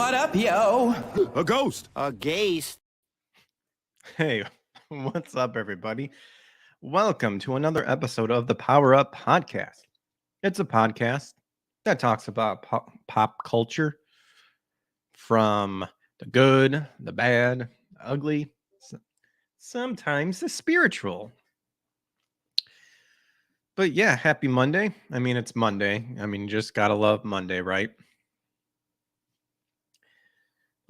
What up, yo? A ghost. A gaze. Hey, what's up, everybody? Welcome to another episode of the Power Up Podcast. It's a podcast that talks about pop culture from the good, the bad, the ugly, sometimes the spiritual. But yeah, happy Monday. I mean, it's Monday. I mean, you just gotta love Monday, right?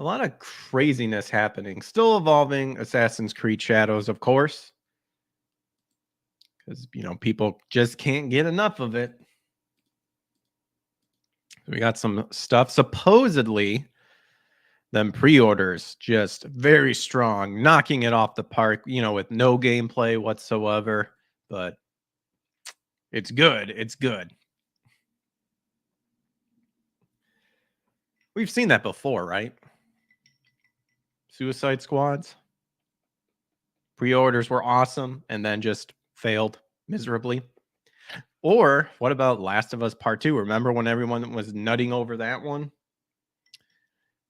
A lot of craziness happening. Still evolving Assassin's Creed Shadows, of course. Because, people just can't get enough of it. We got some stuff. Supposedly, them pre-orders just very strong, knocking it off the park, with no gameplay whatsoever. But it's good. It's good. We've seen that before, right? Suicide Squads. Pre-orders were awesome and then just failed miserably. Or what about Last of Us Part 2? Remember when everyone was nutting over that one?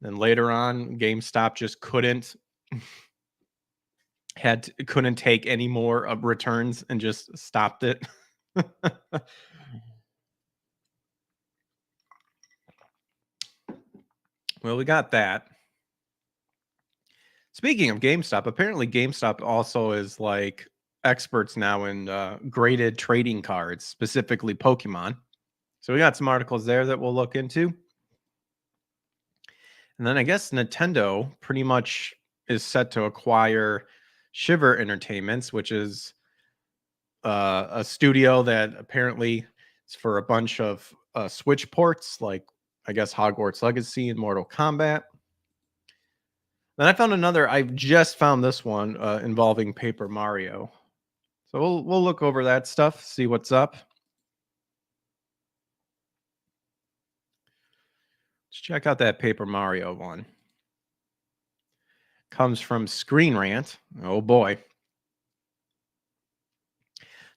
Then later on, GameStop just couldn't take any more of returns and just stopped it. Well, we got that. Speaking of GameStop, apparently GameStop also is like experts now in graded trading cards, specifically Pokemon. So we got some articles there that we'll look into. And then I guess Nintendo pretty much is set to acquire Shiver Entertainments, which is a studio that apparently is for a bunch of Switch ports, like I guess Hogwarts Legacy and Mortal Kombat. Then I just found this one involving Paper Mario. So we'll look over that stuff, see what's up. Let's check out that Paper Mario one. Comes from Screen Rant. Oh boy.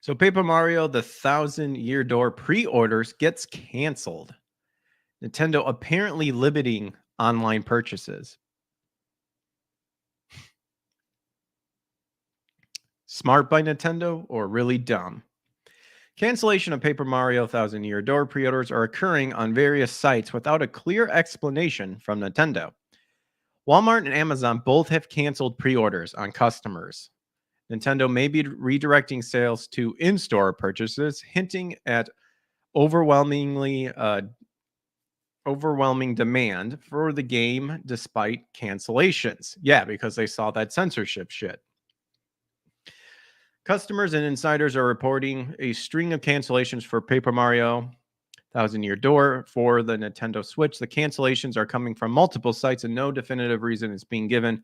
So Paper Mario, the 1,000-Year Door pre-orders gets canceled. Nintendo apparently limiting online purchases. Smart by Nintendo or really dumb? Cancellation of Paper Mario 1,000-Year Door pre-orders are occurring on various sites without a clear explanation from Nintendo. Walmart and Amazon both have canceled pre-orders on customers. Nintendo may be redirecting sales to in-store purchases, hinting at overwhelming demand for the game despite cancellations. Yeah, because they saw that censorship shit. Customers and insiders are reporting a string of cancellations for Paper Mario 1,000-Year Door for the Nintendo Switch. The cancellations are coming from multiple sites and no definitive reason is being given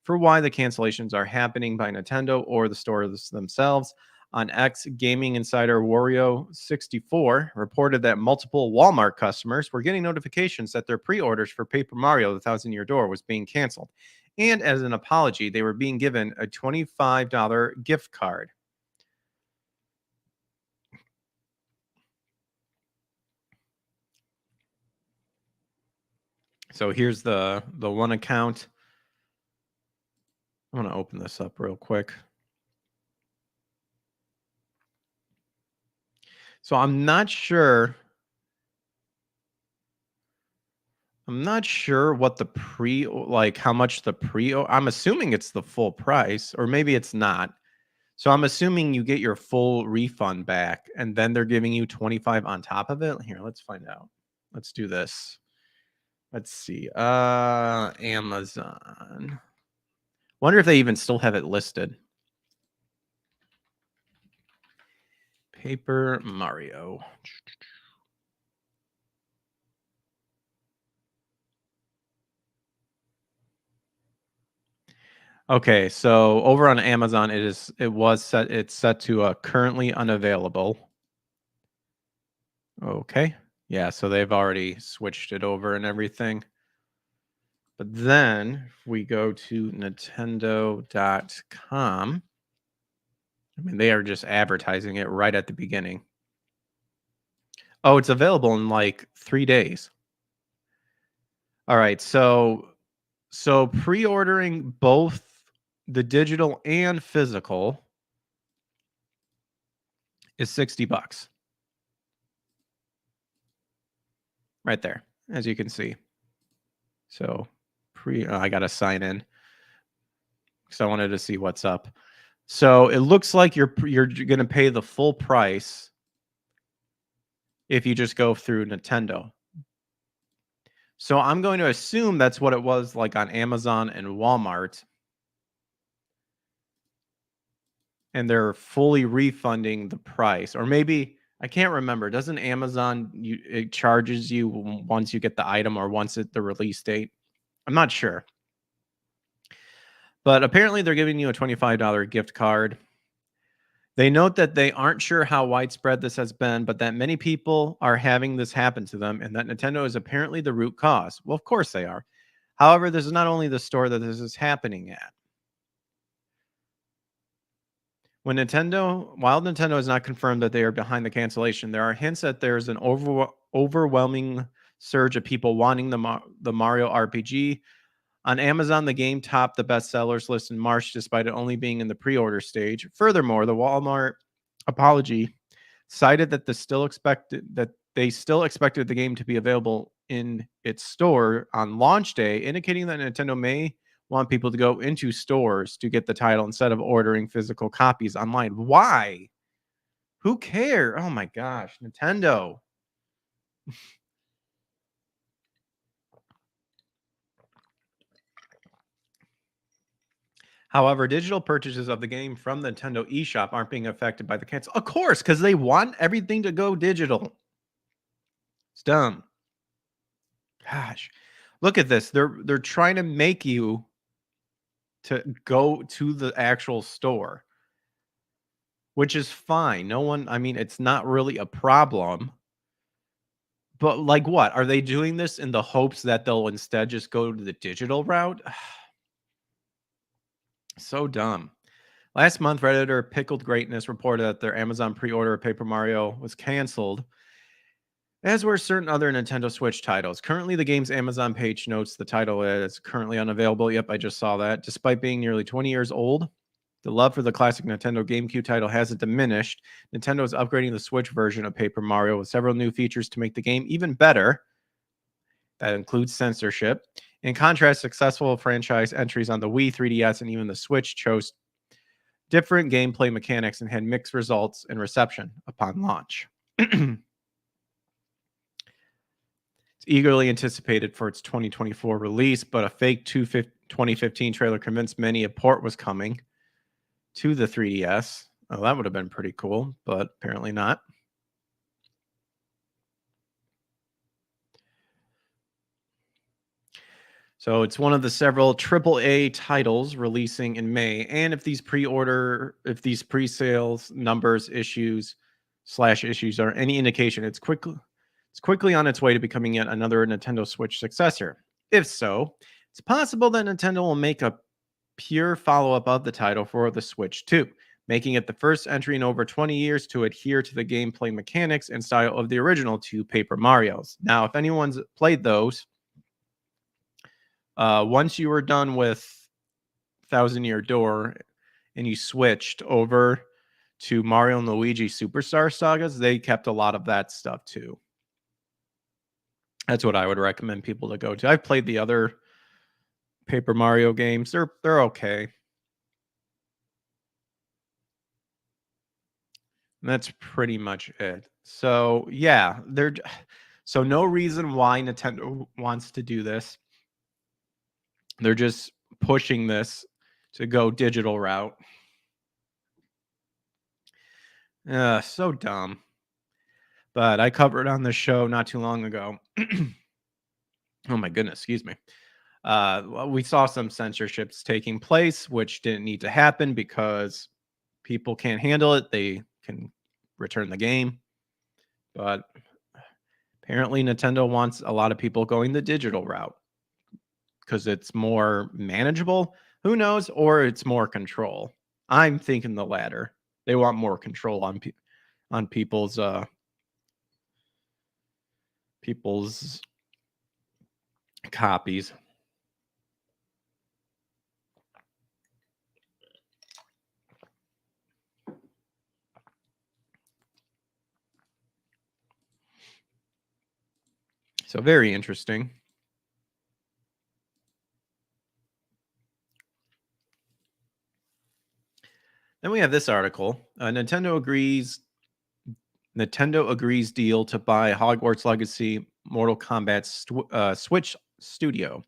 for why the cancellations are happening by Nintendo or the stores themselves. On X, gaming insider Wario64 reported that multiple Walmart customers were getting notifications that their pre-orders for Paper Mario the 1,000-Year Door was being canceled. And as an apology, they were being given a $25 gift card. So here's the one account. I'm going to open this up real quick. So I'm not sure what the how much the I'm assuming it's the full price, or maybe it's not. So I'm assuming you get your full refund back and then they're giving you 25 on top of it. Here, let's find out. Let's do this. Let's see. Amazon. Wonder if they even still have it listed. Paper Mario. Okay, so over on Amazon, it's set to currently unavailable. Okay, yeah, so they've already switched it over and everything. But then if we go to Nintendo.com, I mean, they are just advertising it right at the beginning. Oh, it's available in like 3 days. All right, so pre-ordering both the digital and physical is $60 right there, as you can see. So I got to sign in because I wanted to see what's up. So it looks like you're going to pay the full price if you just go through Nintendo. So I'm going to assume that's what it was like on Amazon and Walmart. And they're fully refunding the price. Or maybe I can't remember. Doesn't Amazon it charges you once you get the item or once at the release date? I'm not sure. But apparently they're giving you a $25 gift card. They note that they aren't sure how widespread this has been, but that many people are having this happen to them and that Nintendo is apparently the root cause. Well, of course they are. However, this is not only the store that this is happening at. While Nintendo has not confirmed that they are behind the cancellation, there are hints that there's an overwhelming surge of people wanting the Mario RPG. On Amazon, the game topped the bestsellers list in March, despite it only being in the pre-order stage. Furthermore, the Walmart apology cited that they still expected the game to be available in its store on launch day, indicating that Nintendo may want people to go into stores to get the title instead of ordering physical copies online. Why? Who cares? Oh my gosh, Nintendo. However, digital purchases of the game from the Nintendo eShop aren't being affected by the cancel. Of course, because they want everything to go digital. It's dumb. Gosh, look at this. They're trying to make you to go to the actual store, which is fine. No one, I mean, it's not really a problem. But like what? Are they doing this in the hopes that they'll instead just go to the digital route? So dumb. Last month, Redditor Pickled Greatness reported that their Amazon pre-order of Paper Mario was canceled, as were certain other Nintendo Switch titles. Currently, the game's Amazon page notes the title is currently unavailable. Yep, I just saw that. Despite being nearly 20 years old, the love for the classic Nintendo GameCube title hasn't diminished. Nintendo is upgrading the Switch version of Paper Mario with several new features to make the game even better. That includes censorship. In contrast, successful franchise entries on the Wii, 3DS, and even the Switch chose different gameplay mechanics and had mixed results and reception upon launch. It's eagerly anticipated for its 2024 release, but a fake 2015 trailer convinced many a port was coming to the 3DS. Oh, that would have been pretty cool, but apparently not. So it's one of the several AAA titles releasing in May. And if these pre-sales numbers issues are any indication, it's quickly on its way to becoming yet another Nintendo Switch successor. If so, it's possible that Nintendo will make a pure follow-up of the title for the Switch 2, making it the first entry in over 20 years to adhere to the gameplay mechanics and style of the original two Paper Marios. Now, if anyone's played those, once you were done with Thousand Year Door and you switched over to Mario and Luigi Superstar Sagas, they kept a lot of that stuff too. That's what I would recommend people to go to. I've played the other Paper Mario games. They're okay. And that's pretty much it. So yeah, so no reason why Nintendo wants to do this. They're just pushing this to go digital route. So dumb. But I covered on the show not too long ago. Oh my goodness, excuse me. We saw some censorships taking place, which didn't need to happen because people can't handle it. They can return the game. But apparently, Nintendo wants a lot of people going the digital route because it's more manageable. Who knows? Or it's more control. I'm thinking the latter. They want more control on people's copies. So very interesting. Then we have this article. Nintendo agrees deal to buy Hogwarts Legacy Mortal Kombat Switch studio.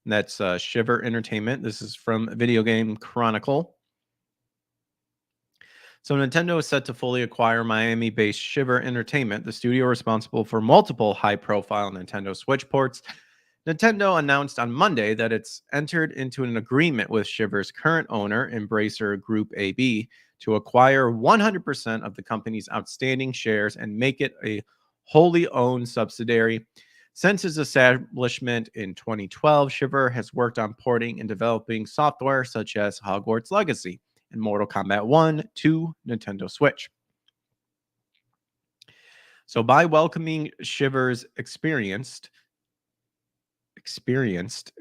And that's Shiver Entertainment. This is from Video Game Chronicle. So Nintendo is set to fully acquire Miami-based Shiver Entertainment, the studio responsible for multiple high-profile Nintendo Switch ports. Nintendo announced on Monday that it's entered into an agreement with Shiver's current owner, Embracer Group AB, to acquire 100% of the company's outstanding shares and make it a wholly owned subsidiary. Since its establishment in 2012, Shiver has worked on porting and developing software such as Hogwarts Legacy and Mortal Kombat 1 to Nintendo Switch. So by welcoming Shiver's experienced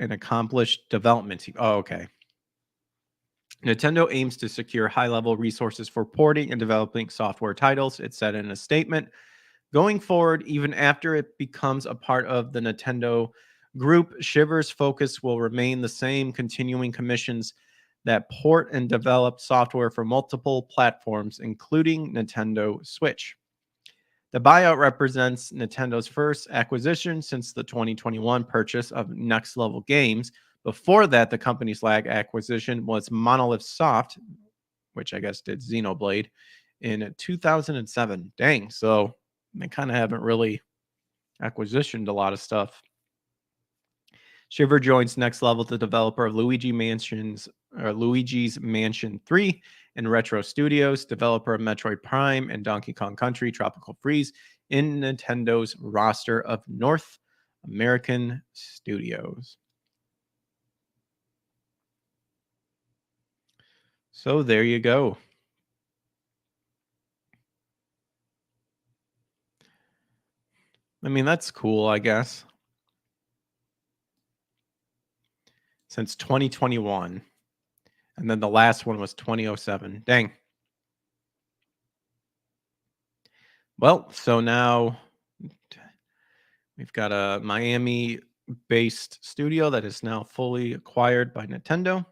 and accomplished development team. Oh, okay. Nintendo aims to secure high-level resources for porting and developing software titles, it said in a statement. Going forward, even after it becomes a part of the Nintendo Group, Shiver's focus will remain the same, continuing commissions that port and develop software for multiple platforms, including Nintendo Switch. The buyout represents Nintendo's first acquisition since the 2021 purchase of Next Level Games. Before that, the company's lag acquisition was Monolith Soft, which I guess did Xenoblade, in 2007. Dang, so they kind of haven't really acquisitioned a lot of stuff. Shiver joins Next Level, the developer of Luigi's Mansion 3 and Retro Studios, developer of Metroid Prime and Donkey Kong Country Tropical Freeze, in Nintendo's roster of North American studios. So there you go. I mean, that's cool, I guess. Since 2021. And then the last one was 2007. Dang. Well, so now we've got a Miami-based studio that is now fully acquired by Nintendo.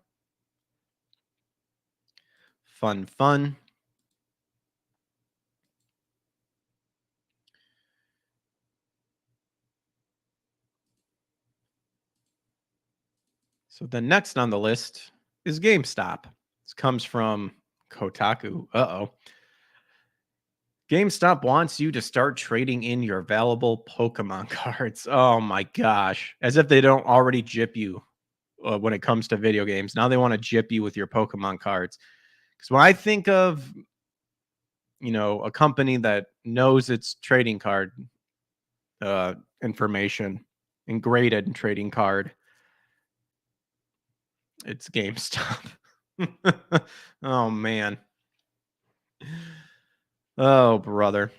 Fun. So the next on the list is GameStop. This comes from Kotaku. GameStop wants you to start trading in your valuable Pokemon cards. Oh my gosh. As if they don't already gyp you when it comes to video games. Now they want to gyp you with your Pokemon cards. Because when I think of, a company that knows its trading card information and graded trading card, it's GameStop. Oh, man. Oh, brother.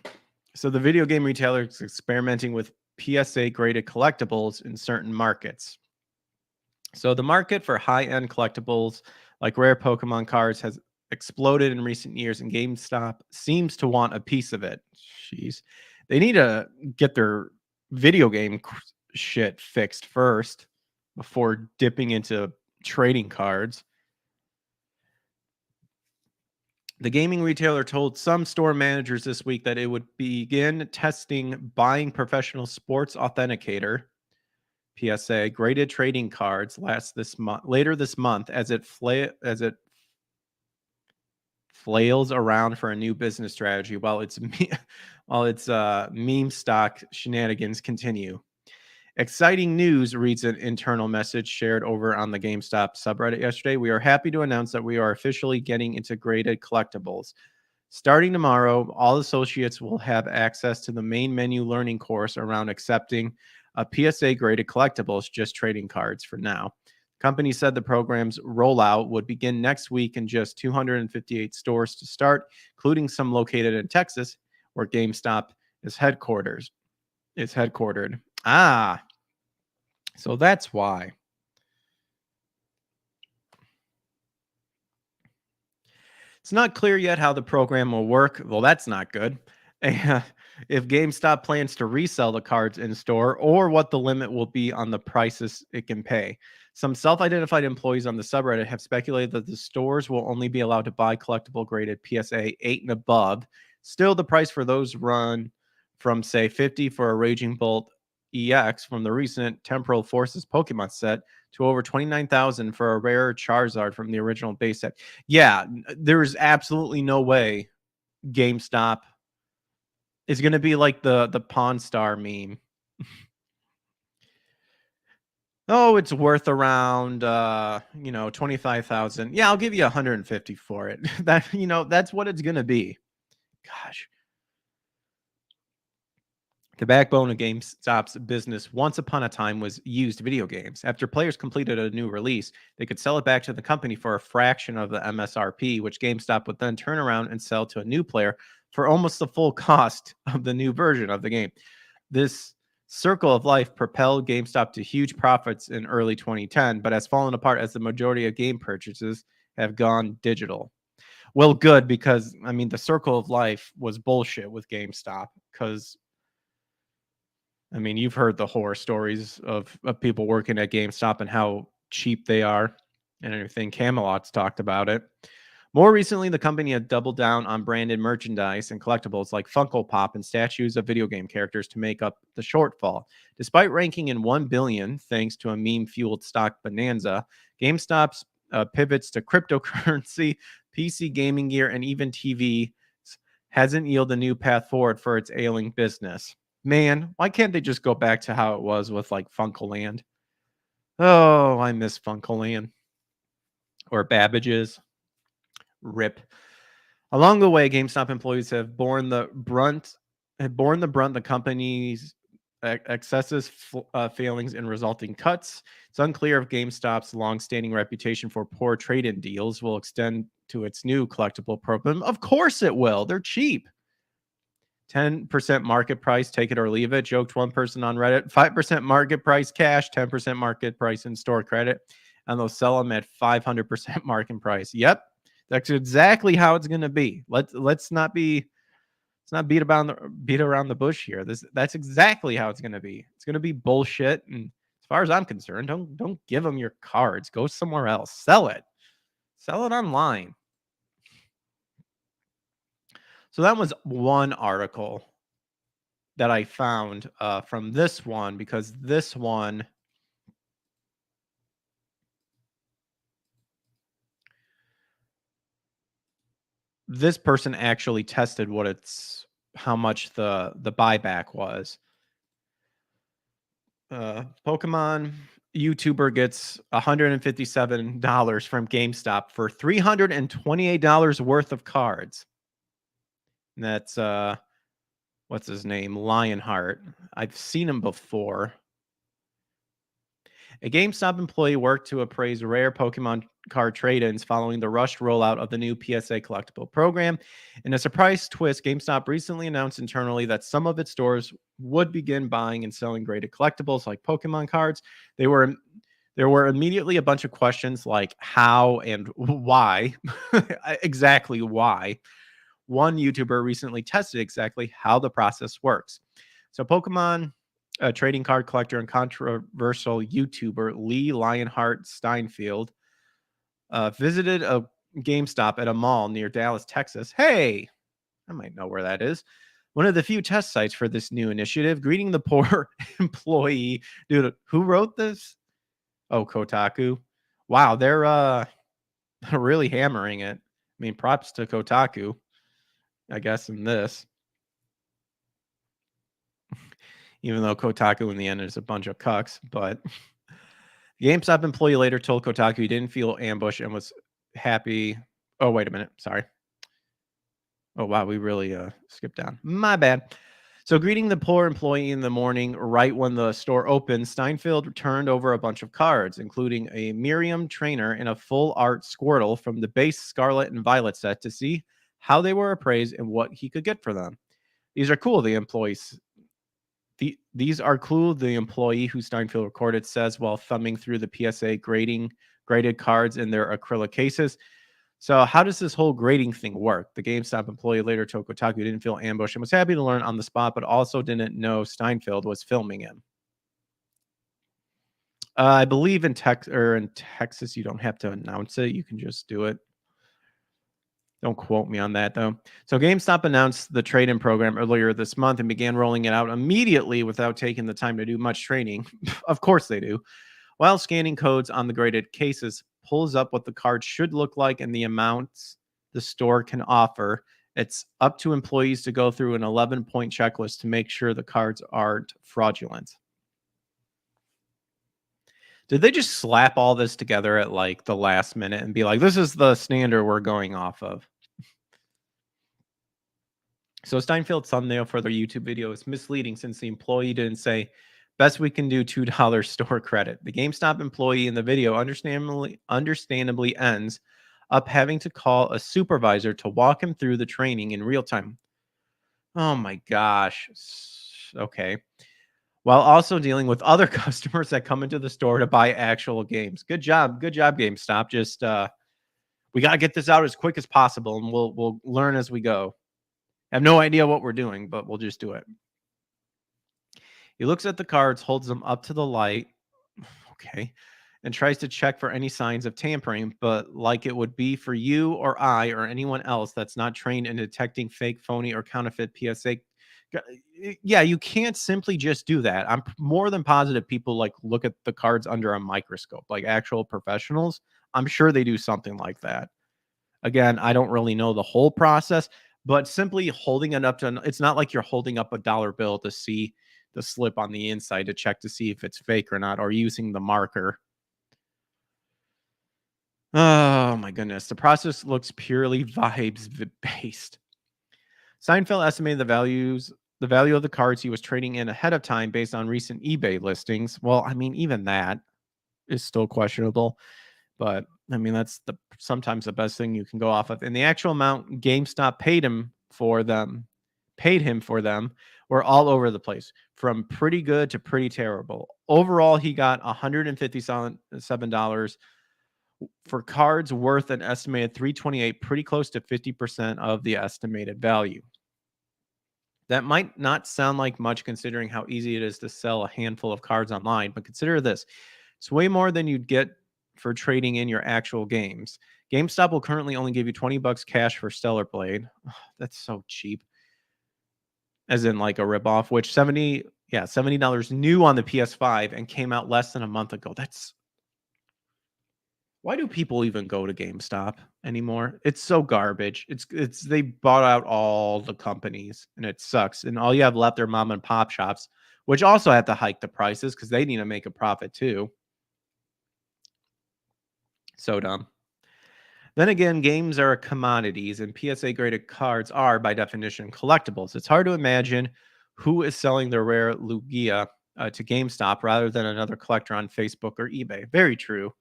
So the video game retailer is experimenting with PSA graded collectibles in certain markets. So the market for high-end collectibles like rare Pokemon cards has exploded in recent years, and GameStop seems to want a piece of it. Jeez. They need to get their video game shit fixed first before dipping into trading cards. The gaming retailer told some store managers this week that it would begin testing buying professional sports authenticator PSA graded trading cards later this month as it flails around for a new business strategy while its meme stock shenanigans continue. Exciting news, reads an internal message shared over on the GameStop subreddit yesterday. We are happy to announce that we are officially getting into graded collectibles. Starting tomorrow, all associates will have access to the main menu learning course around accepting a PSA graded collectibles, just trading cards for now. Company said the program's rollout would begin next week in just 258 stores to start, including some located in Texas, where GameStop is headquartered. Ah, So that's why. It's not clear yet how the program will work. Well, that's not good. And if GameStop plans to resell the cards in store or what the limit will be on the prices it can pay. Some self identified employees on the subreddit have speculated that the stores will only be allowed to buy collectible graded PSA 8 and above. Still, the price for those run from, say, 50 for a Raging Bolt EX from the recent Temporal Forces Pokemon set to over 29,000 for a rare Charizard from the original base set. Yeah, there's absolutely no way GameStop is going to be like the Pawn Star meme. Oh, it's worth around 25,000. Yeah, I'll give you 150 for it. That's what it's going to be. Gosh. The backbone of GameStop's business once upon a time was used video games. After players completed a new release, they could sell it back to the company for a fraction of the MSRP, which GameStop would then turn around and sell to a new player for almost the full cost of the new version of the game. This circle of life propelled GameStop to huge profits in early 2010, but has fallen apart as the majority of game purchases have gone digital. Well, good, because I mean, the circle of life was bullshit with GameStop because I mean, you've heard the horror stories of people working at GameStop and how cheap they are and everything. Camelot's talked about it. More recently, the company had doubled down on branded merchandise and collectibles like Funko Pop and statues of video game characters to make up the shortfall. Despite ranking in 1 billion thanks to a meme-fueled stock bonanza, GameStop's pivots to cryptocurrency, PC gaming gear, and even TV hasn't yielded a new path forward for its ailing business. Man, why can't they just go back to how it was with like Funkoland? Oh, I miss Funkoland or Babbage's. Rip. Along the way, GameStop employees have borne the brunt. The company's excesses, failings, and resulting cuts. It's unclear if GameStop's long-standing reputation for poor trade-in deals will extend to its new collectible program. Of course, it will. They're cheap. 10% market price, take it or leave it, joked one person on Reddit. 5% market price cash, 10% market price in store credit, and they'll sell them at 500% market price. Yep, that's exactly how it's going to be. Let's not beat around the bush here. That's exactly how it's going to be. It's going to be bullshit. And as far as I'm concerned, don't give them your cards. Go somewhere else. Sell it online. So that was one article that I found from this one, because this person actually tested how much the buyback was. Pokemon YouTuber gets $157 from GameStop for $328 worth of cards. And that's what's his name? Lionheart. I've seen him before. A GameStop employee worked to appraise rare Pokemon card trade-ins following the rushed rollout of the new PSA collectible program. In a surprise twist, GameStop recently announced internally that some of its stores would begin buying and selling graded collectibles like Pokemon cards. There were immediately a bunch of questions like how and why, exactly why. One YouTuber recently tested exactly how the process works. So Pokemon trading card collector and controversial YouTuber Lee Lionheart Steinfeld visited a GameStop at a mall near Dallas, Texas. Hey, I might know where that is. One of the few test sites for this new initiative. Greeting the poor employee. Dude, who wrote this? Oh, Kotaku. Wow, they're really hammering it. I mean, props to Kotaku, I guess, in this. Even though Kotaku in the end is a bunch of cucks, but GameStop employee later told Kotaku he didn't feel ambushed and was happy. Oh, wait a minute. Sorry. Oh, wow. We really skipped down. My bad. So, greeting the poor employee in the morning, right when the store opened, Steinfeld turned over a bunch of cards, including a Miriam trainer and a full art Squirtle from the base Scarlet and Violet set to see how they were appraised and what he could get for them. These are cool, the employees. These are clue, the employee who Steinfeld recorded says while thumbing through the PSA graded cards in their acrylic cases. So how does this whole grading thing work? The GameStop employee later told Kotaku he didn't feel ambushed and was happy to learn on the spot, but also didn't know Steinfeld was filming him. I believe in Texas, you don't have to announce it. You can just do it. Don't quote me on that, though. So GameStop announced the trade-in program earlier this month and began rolling it out immediately without taking the time to do much training. Of course they do. While scanning codes on the graded cases pulls up what the card should look like and the amounts the store can offer. It's up to employees to go through an 11-point checklist to make sure the cards aren't fraudulent. Did they just slap all this together at like the last minute and be like, this is the standard we're going off of? So Steinfeld's thumbnail for their YouTube video is misleading since the employee didn't say, best we can do $2 store credit. The GameStop employee in the video understandably ends up having to call a supervisor to walk him through the training in real time. Oh my gosh. Okay. While also dealing with other customers that come into the store to buy actual games. Good job. Good job, GameStop. Just we got to get this out as quick as possible and we'll learn as we go. I have no idea what we're doing, but we'll just do it. He looks at the cards, holds them up to the light, okay, and tries to check for any signs of tampering, but like it would be for you or I or anyone else that's not trained in detecting fake, phony, or counterfeit PSA. Yeah, you can't simply just do that. I'm more than positive people like look at the cards under a microscope, like actual professionals. I'm sure they do something like that. Again, I don't really know the whole process, but simply holding it up to, it's not like you're holding up a dollar bill to see the slip on the inside to check to see if it's fake or not, or using the marker. Oh my goodness. The process looks purely vibes based. Seinfeld estimated the value of the cards he was trading in ahead of time based on recent eBay listings. Well, I mean, even that is still questionable. But I mean, that's sometimes the best thing you can go off of. And the actual amount GameStop paid him for them were all over the place, from pretty good to pretty terrible. Overall, he got $157 for cards worth an estimated $328, pretty close to 50% of the estimated value. That might not sound like much considering how easy it is to sell a handful of cards online, but consider this. It's way more than you'd get for trading in your actual games. GameStop will currently only give you $20 cash for Stellar Blade. Oh, that's so cheap. As in like a ripoff, which $70 new on the PS5 and came out less than a month ago. That's why do people even go to GameStop anymore? It's so garbage. It's they bought out all the companies and it sucks. And all you have left are mom and pop shops, which also have to hike the prices because they need to make a profit too. So dumb. Then again, games are commodities and PSA graded cards are, by definition, collectibles. It's hard to imagine who is selling their rare Lugia to GameStop rather than another collector on Facebook or eBay. Very true.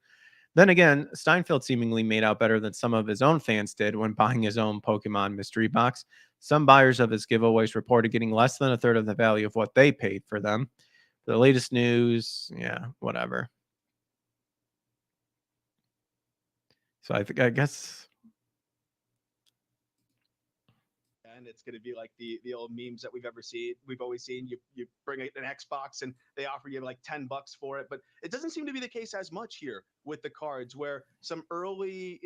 Then again, Steinfeld seemingly made out better than some of his own fans did when buying his own Pokemon mystery box. Some buyers of his giveaways reported getting less than a third of the value of what they paid for them. The latest news, yeah, whatever. So I guess. And it's going to be like the old memes that we've always seen. You bring an Xbox and they offer you like $10 for it, but it doesn't seem to be the case as much here with the cards, where some early,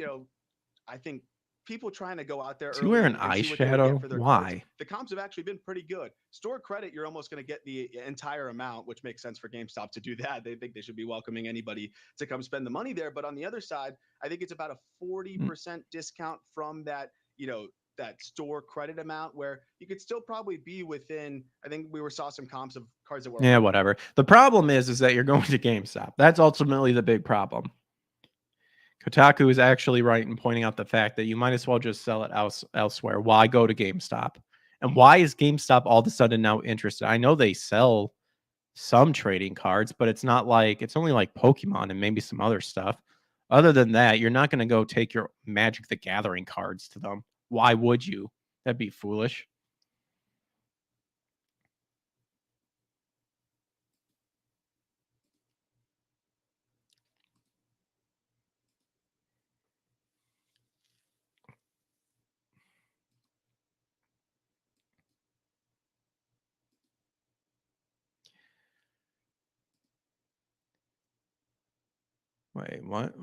I think people trying to go out there Is he wearing early and see what they would get eyeshadow? for their cards. Why? The comps have actually been pretty good. Store credit, you're almost going to get the entire amount, which makes sense for GameStop to do that. They think they should be welcoming anybody to come spend the money there. But on the other side, I think it's about a 40% discount from that, that store credit amount, where you could still probably be within. I think we saw some comps of cards that were. Yeah, whatever. The problem is that you're going to GameStop. That's ultimately the big problem. Kotaku is actually right in pointing out the fact that you might as well just sell it elsewhere. Why go to GameStop? And why is GameStop all of a sudden now interested? I know they sell some trading cards, but it's not like, it's only like Pokemon and maybe some other stuff. Other than that, you're not going to go take your Magic the Gathering cards to them. Why would you? That'd be foolish. Wait, what?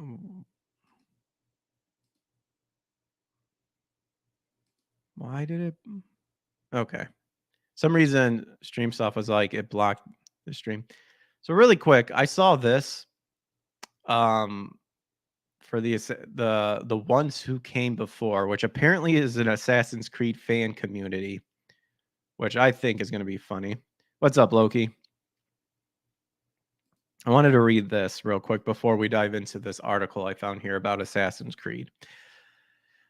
Why did it? Okay. Some reason stream stuff was like it blocked the stream. So really quick, I saw this um for the ones who came before, which apparently is an Assassin's Creed fan community, which I think is going to be funny. What's up, Loki? I wanted to read this real quick before we dive into this article I found here about Assassin's Creed.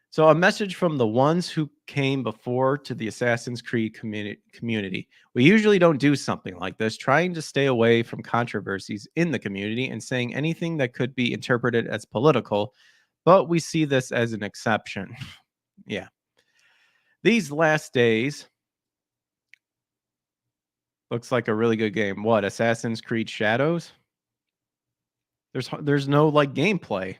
So, a message from the ones who came before to the Assassin's Creed community. We usually don't do something like this, trying to stay away from controversies in the community and saying anything that could be interpreted as political, but we see this as an exception. Yeah. These last days looks like a really good game. What, Assassin's Creed Shadows? There's no like gameplay.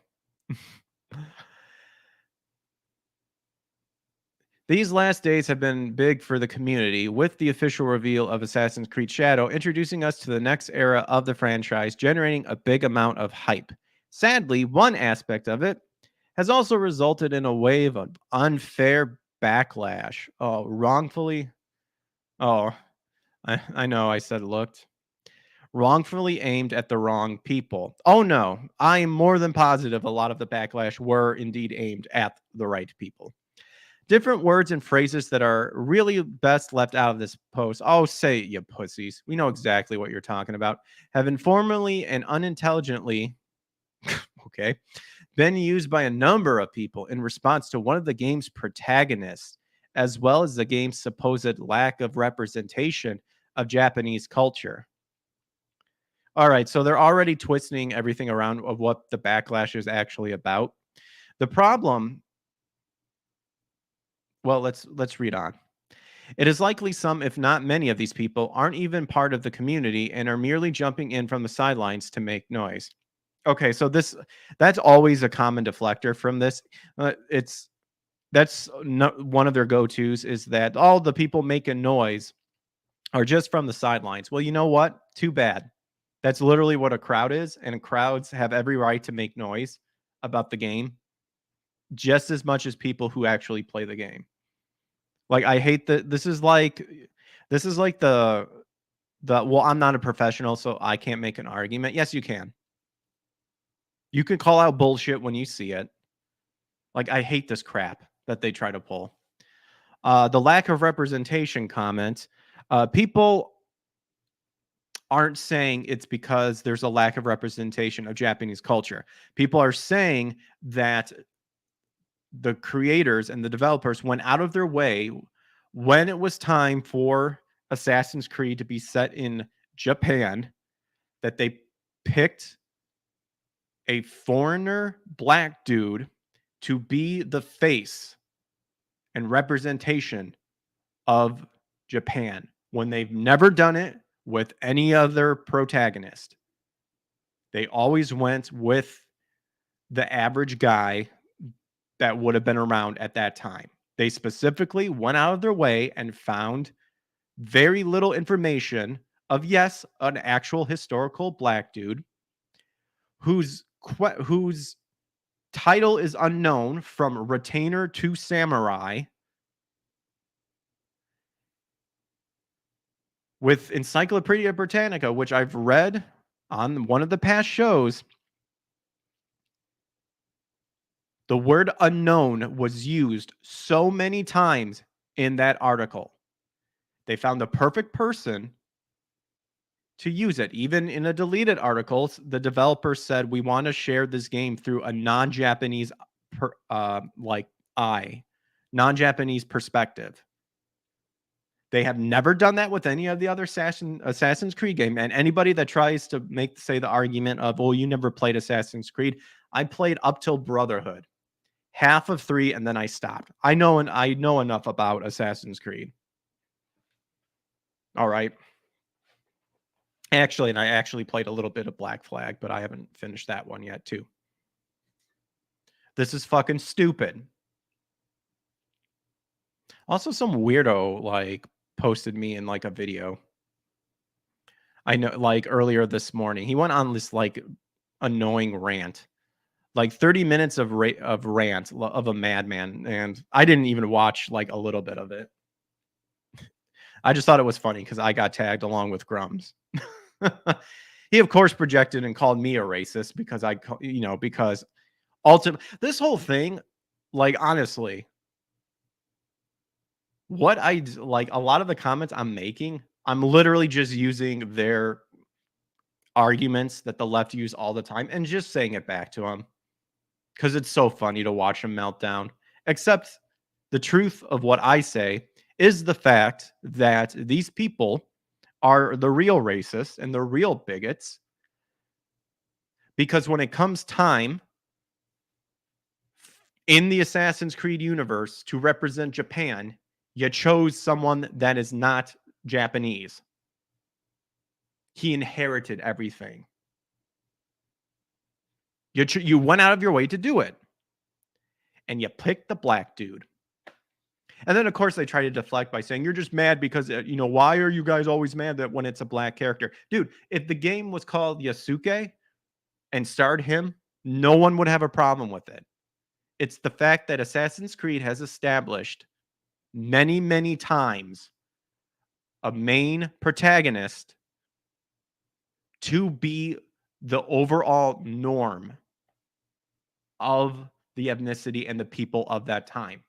These last days have been big for the community, with the official reveal of Assassin's Creed Shadow introducing us to the next era of the franchise, generating a big amount of hype. Sadly, one aspect of it has also resulted in a wave of unfair backlash. Oh, wrongfully. Oh, I know I said looked. Wrongfully aimed at the wrong people. Oh no, I am more than positive a lot of the backlash were indeed aimed at the right people. Different words and phrases that are really best left out of this post. Oh, say it, you pussies. We know exactly what you're talking about. Have informally and unintelligently, okay, been used by a number of people in response to one of the game's protagonists, as well as the game's supposed lack of representation of Japanese culture. All right, so they're already twisting everything around of what the backlash is actually about. The problem, well, let's read on. It is likely some, if not many, of these people aren't even part of the community and are merely jumping in from the sidelines to make noise. Okay, so that's always a common deflector from this. That's one of their go-tos is that all the people making noise are just from the sidelines. Well, you know what? Too bad. That's literally what a crowd is, and crowds have every right to make noise about the game just as much as people who actually play the game. Like I hate that this is like the well, I'm not a professional, so I can't make an argument. Yes, you can. You can call out bullshit when you see it. Like I hate this crap that they try to pull. The lack of representation comment. People aren't saying it's because there's a lack of representation of Japanese culture. People are saying that the creators and the developers went out of their way when it was time for Assassin's Creed to be set in Japan, that they picked a foreigner black dude to be the face and representation of Japan when they've never done it with any other protagonist. They always went with the average guy that would have been around at that time. They specifically went out of their way and found very little information of, yes, an actual historical black dude whose title is unknown from retainer to samurai, with Encyclopedia Britannica, which I've read on one of the past shows. The word unknown was used so many times in that article. They found the perfect person to use it. Even in a deleted article, the developer said, we want to share this game through a non-Japanese non-Japanese perspective. They have never done that with any of the other Assassin's Creed game. And anybody that tries to say the argument of, oh, you never played Assassin's Creed. I played up till Brotherhood, half of 3, and then I stopped. I know enough about Assassin's Creed. All right. Actually, and I actually played a little bit of Black Flag, but I haven't finished that one yet, too. This is fucking stupid. Also, some weirdo like posted me in like a video. I know, like earlier this morning. He went on this like annoying rant. Like 30 minutes of rant of a madman, and I didn't even watch like a little bit of it. I just thought it was funny because I got tagged along with Grums. He of course projected and called me a racist because because ultimately this whole thing, like honestly, what I like a lot of the comments I'm making, I'm literally just using their arguments that the left use all the time and just saying it back to them because it's so funny to watch them melt down. Except the truth of what I say is the fact that these people are the real racists and the real bigots, because when it comes time in the Assassin's Creed universe to represent Japan, you chose someone that is not Japanese. He inherited everything. You went out of your way to do it. And you picked the black dude. And then, of course, they try to deflect by saying, you're just mad because, why are you guys always mad that when it's a black character? Dude, if the game was called Yasuke and starred him, no one would have a problem with it. It's the fact that Assassin's Creed has established many, many times a main protagonist to be the overall norm of the ethnicity and the people of that time.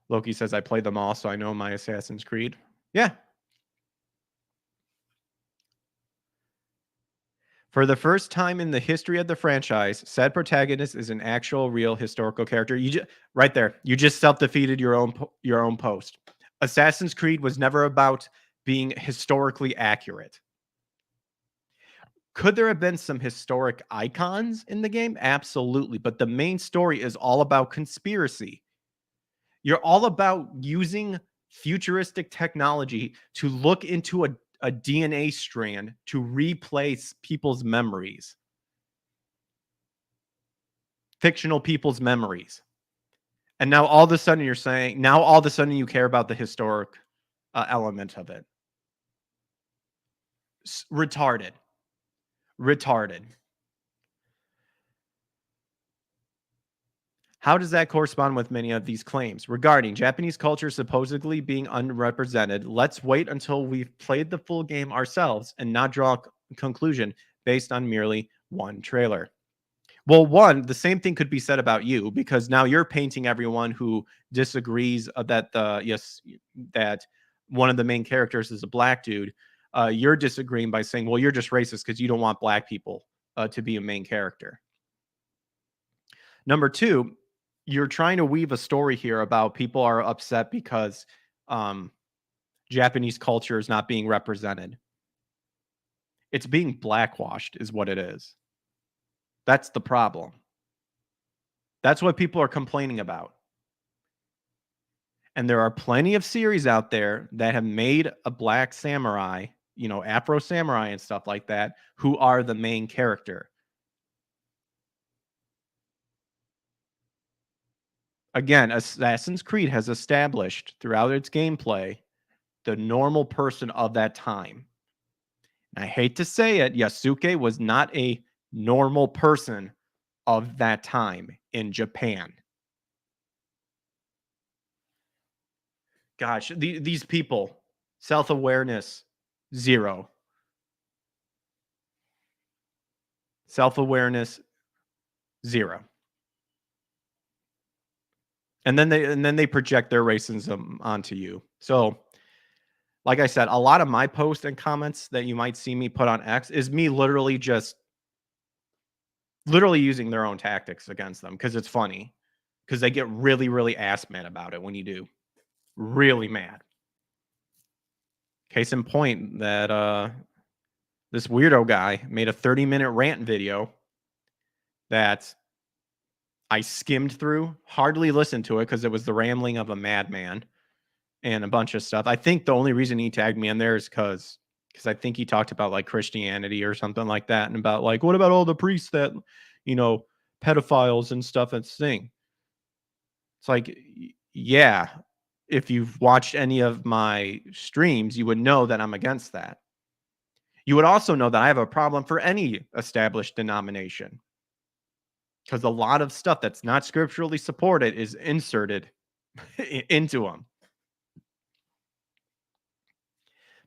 Loki says, I played them all, so I know my Assassin's Creed. Yeah. For the first time in the history of the franchise, said protagonist is an actual, real historical character. Right there, you just self-defeated your own post. Assassin's Creed was never about being historically accurate. Could there have been some historic icons in the game? Absolutely. But the main story is all about conspiracy. You're all about using futuristic technology to look into a DNA strand to replace people's memories. Fictional people's memories. And now all of a sudden you care about the historic element of it. Retarded. How does that correspond with many of these claims? Regarding Japanese culture supposedly being unrepresented, let's wait until we've played the full game ourselves and not draw a conclusion based on merely one trailer. Well, the same thing could be said about you, because now you're painting everyone who disagrees that one of the main characters is a black dude. You're disagreeing by saying, well, you're just racist because you don't want black people to be a main character. Number two, you're trying to weave a story here about people are upset because Japanese culture is not being represented. It's being blackwashed is what it is. That's the problem. That's what people are complaining about. And there are plenty of series out there that have made a black samurai, Afro samurai and stuff like that, who are the main character. Again, Assassin's Creed has established throughout its gameplay the normal person of that time. And I hate to say it, Yasuke was not a normal person of that time in Japan. Gosh, these people, self-awareness, 0. Self-awareness, 0. And then they project their racism onto you. So, like I said, a lot of my posts and comments that you might see me put on X is me literally using their own tactics against them because it's funny. Because they get really, really ass mad about it when you do. Really mad. Case in point that this weirdo guy made a 30-minute rant video that I skimmed through, hardly listened to it because it was the rambling of a madman and a bunch of stuff. I think the only reason he tagged me in there is because I think he talked about like Christianity or something like that, and about like, what about all the priests that, pedophiles and stuff and sing? It's like, yeah, if you've watched any of my streams, you would know that I'm against that. You would also know that I have a problem for any established denomination, because a lot of stuff that's not scripturally supported is inserted into them.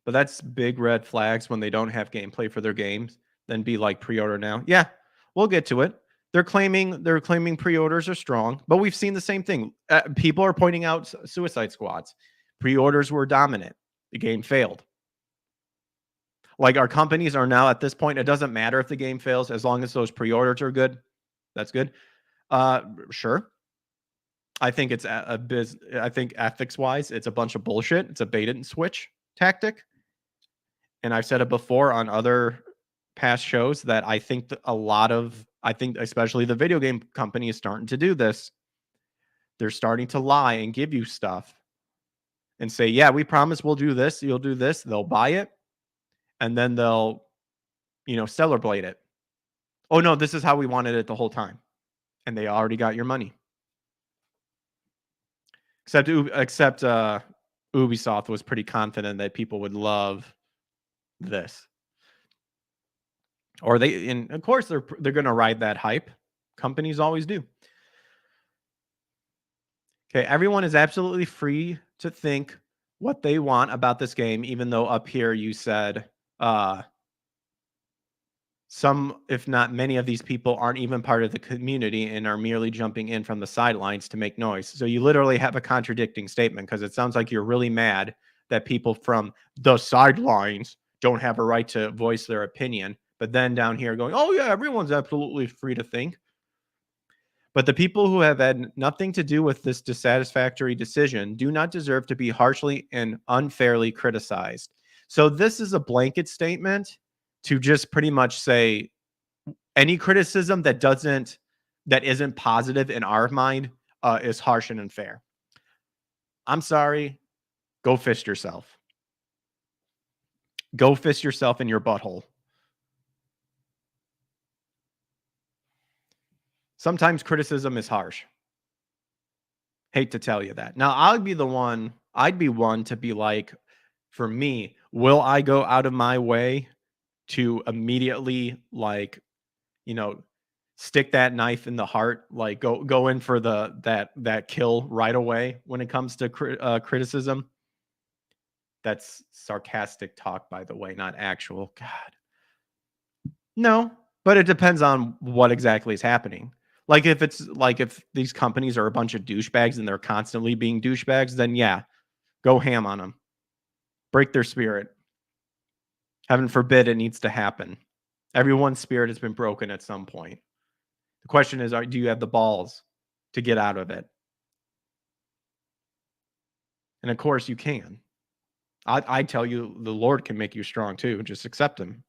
But that's big red flags when they don't have gameplay for their games. Then be like, pre-order now. Yeah, we'll get to it. They're claiming pre-orders are strong, but we've seen the same thing. People are pointing out Suicide Squads. Pre-orders were dominant. The game failed. Like, our companies are now at this point, it doesn't matter if the game fails as long as those pre-orders are good. That's good. Sure. I think it's I think ethics-wise, it's a bunch of bullshit. It's a bait and switch tactic. And I've said it before on other past shows that I think that I think especially the video game company is starting to do this. They're starting to lie and give you stuff and say, yeah, we promise we'll do this. You'll do this. They'll buy it. And then they'll, celebrate it. Oh, no, this is how we wanted it the whole time. And they already got your money. Except Ubisoft was pretty confident that people would love this. And of course they're going to ride that hype. Companies always do. Okay, everyone is absolutely free to think what they want about this game, even though up here you said some, if not many of these people aren't even part of the community and are merely jumping in from the sidelines to make noise. So you literally have a contradicting statement, because it sounds like you're really mad that people from the sidelines don't have a right to voice their opinion. But then down here going, oh yeah, everyone's absolutely free to think. But the people who have had nothing to do with this dissatisfactory decision do not deserve to be harshly and unfairly criticized. So this is a blanket statement to just pretty much say any criticism that isn't positive in our mind is harsh and unfair. I'm sorry. Go fist yourself. Go fist yourself in your butthole. Sometimes criticism is harsh. Hate to tell you that. Now, I'd be one to be like, for me, will I go out of my way to immediately, stick that knife in the heart, like go in for that kill right away when it comes to criticism? That's sarcastic talk, by the way, not actual. God. No, but it depends on what exactly is happening. Like, if these companies are a bunch of douchebags and they're constantly being douchebags, then yeah, go ham on them. Break their spirit. Heaven forbid it needs to happen. Everyone's spirit has been broken at some point. The question is, do you have the balls to get out of it? And of course you can. I tell you, the Lord can make you strong too. Just accept him.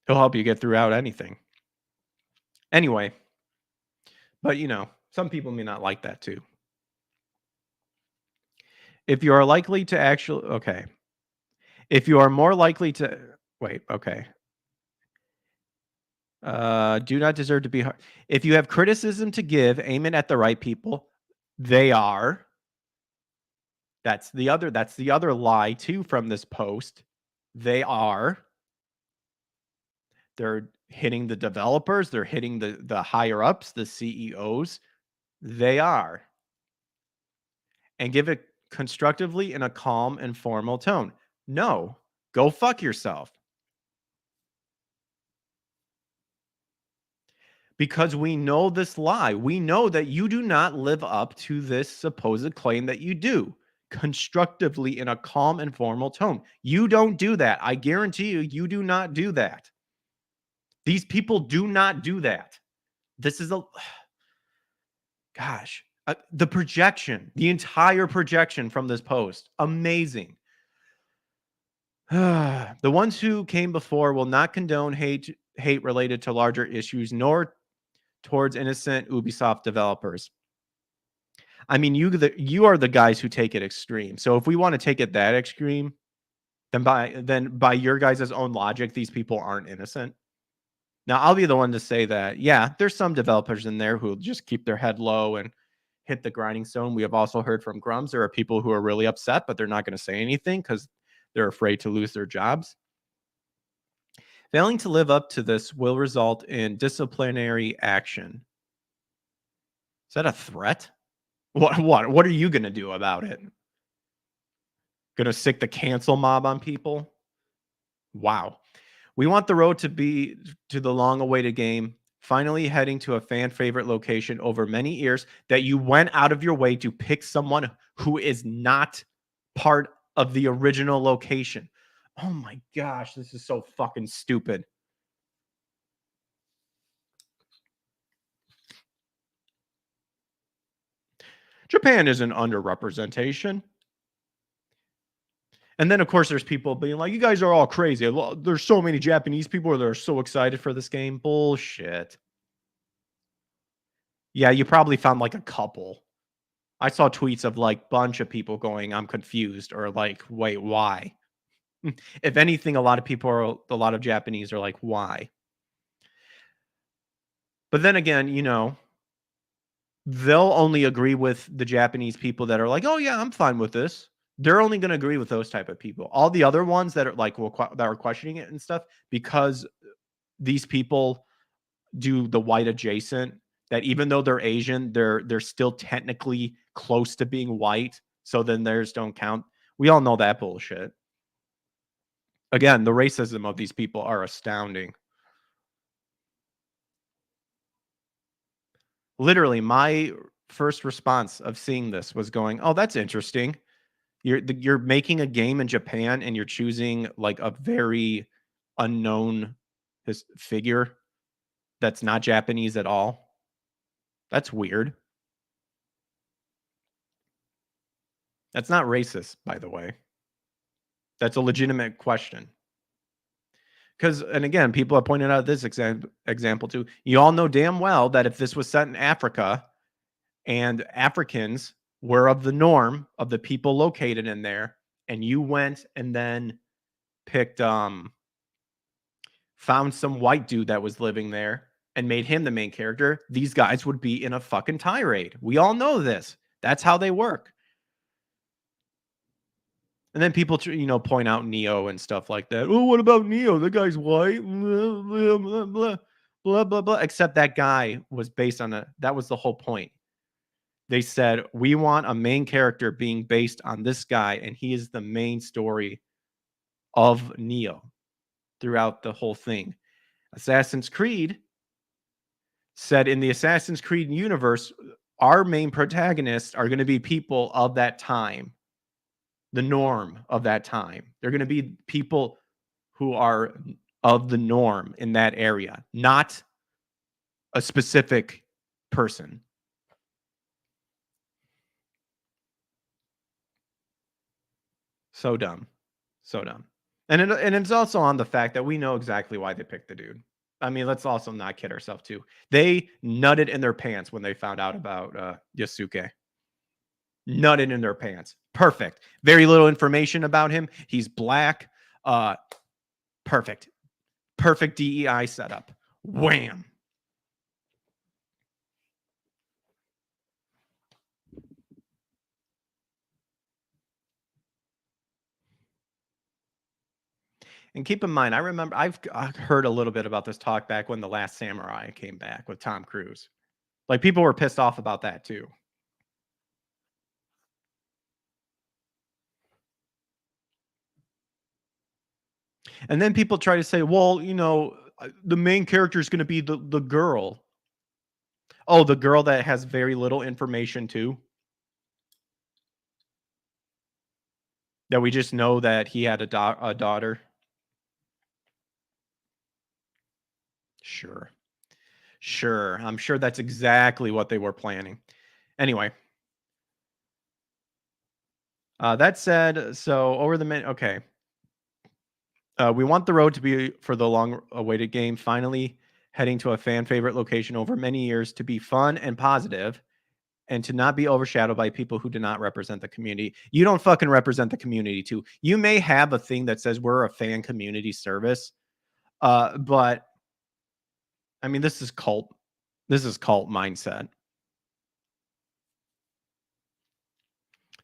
He'll help you get throughout anything. Anyway, but some people may not like that too. If you are likely to if you are more likely to do not deserve to be hard. If you have criticism to give, aim it at the right people. They are. That's the other lie too from this post. They are. They're hitting the developers. They're hitting the higher ups, the CEOs. They are. And give it constructively in a calm and formal tone. No, go fuck yourself. Because we know this lie. We know that you do not live up to this supposed claim that you do. Constructively in a calm and formal tone. You don't do that. I guarantee you do not do that. These people do not do that. This is gosh, the projection, the entire projection from this post. Amazing. The ones who came before will not condone hate related to larger issues, nor towards innocent Ubisoft developers. I mean, you are the guys who take it extreme. So if we want to take it that extreme, then by your guys' own logic, these people aren't innocent. Now, I'll be the one to say that, yeah, there's some developers in there who just keep their head low and hit the grinding stone. We have also heard from Grums. There are people who are really upset, but they're not going to say anything because They're afraid to lose their jobs. Failing to live up to this will result in disciplinary action. Is that a threat? What are you going to do about it? Going to sick the cancel mob on people? Wow. We want the road to be to the long-awaited game, finally heading to a fan favorite location over many years that you went out of your way to pick someone who is not part of the original location. Oh my gosh, this is so fucking stupid. Japan is an underrepresentation. And then, of course, there's people being like, you guys are all crazy. There's so many Japanese people that are so excited for this game. Bullshit. Yeah, you probably found like a couple. I saw tweets of like bunch of people going, I'm confused, or like, wait, why? If anything, a lot of Japanese are like, why? But then again, you know, they'll only agree with the Japanese people that are like, oh yeah, I'm fine with this. They're only going to agree with those type of people. All the other ones that are like, that are questioning it and stuff, because these people do the white adjacent, that even though they're Asian, they're still technically close to being white. So then theirs don't count. We all know that bullshit. Again, the racism of these people are astounding. Literally, my first response of seeing this was going, oh, that's interesting. You're making a game in Japan and you're choosing like a very unknown figure that's not Japanese at all. That's weird. That's not racist, by the way. That's a legitimate question. Because, and again, people have pointed out this example too. You all know damn well that if this was set in Africa and Africans were of the norm of the people located in there, and you went and then picked, found some white dude that was living there and made him the main character, these guys would be in a fucking tirade. We all know this. That's how they work. And then people, point out Neo and stuff like that. Oh, what about Neo? The guy's white. Blah, blah, blah, blah, blah, blah, blah. Except that guy was based on that was the whole point. They said, we want a main character being based on this guy, and he is the main story of Neo throughout the whole thing. Assassin's Creed said in the Assassin's Creed universe, our main protagonists are going to be people of that time. The norm of that time. They're going to be people who are of the norm in that area, not a specific person. So dumb. So dumb. And it's also on the fact that we know exactly why they picked the dude. I mean, let's also not kid ourselves too. They nutted in their pants when they found out about Yasuke. Nutted in their pants. Perfect. Very little information about him. He's black. Perfect. Perfect DEI setup. Wham. And keep in mind, I remember I've heard a little bit about this talk back when The Last Samurai came back with Tom Cruise. Like, people were pissed off about that too. And then people try to say, well, the main character is going to be the girl. Oh, the girl that has very little information too. That we just know that he had a daughter. Sure. Sure. I'm sure that's exactly what they were planning. Anyway. That said, so over the minute, okay. We want the road to be for the long-awaited game, finally heading to a fan favorite location over many years to be fun and positive, and to not be overshadowed by people who do not represent the community. You don't fucking represent the community too. You may have a thing that says we're a fan community service, but I mean, this is cult. This is cult mindset.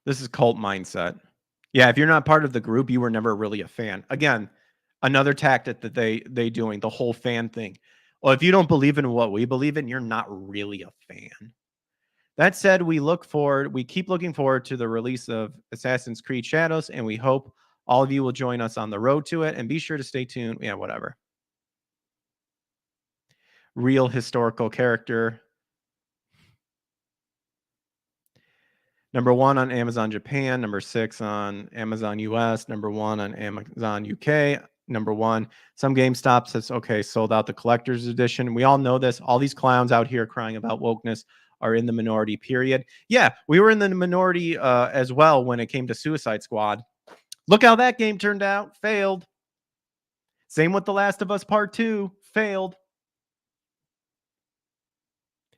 This is cult mindset. Yeah, if you're not part of the group, you were never really a fan. Again, another tactic that they doing, the whole fan thing. Well, if you don't believe in what we believe in, you're not really a fan. That said, we keep looking forward to the release of Assassin's Creed Shadows, and we hope all of you will join us on the road to it. And be sure to stay tuned. Yeah, whatever. Real historical character. #1 on Amazon Japan, #6 on Amazon US, #1 on Amazon UK, #1. Some GameStop says, okay, sold out the collector's edition. We all know this. All these clowns out here crying about wokeness are in the minority, period. Yeah, we were in the minority as well when it came to Suicide Squad. Look how that game turned out. Failed. Same with The Last of Us Part 2. Failed.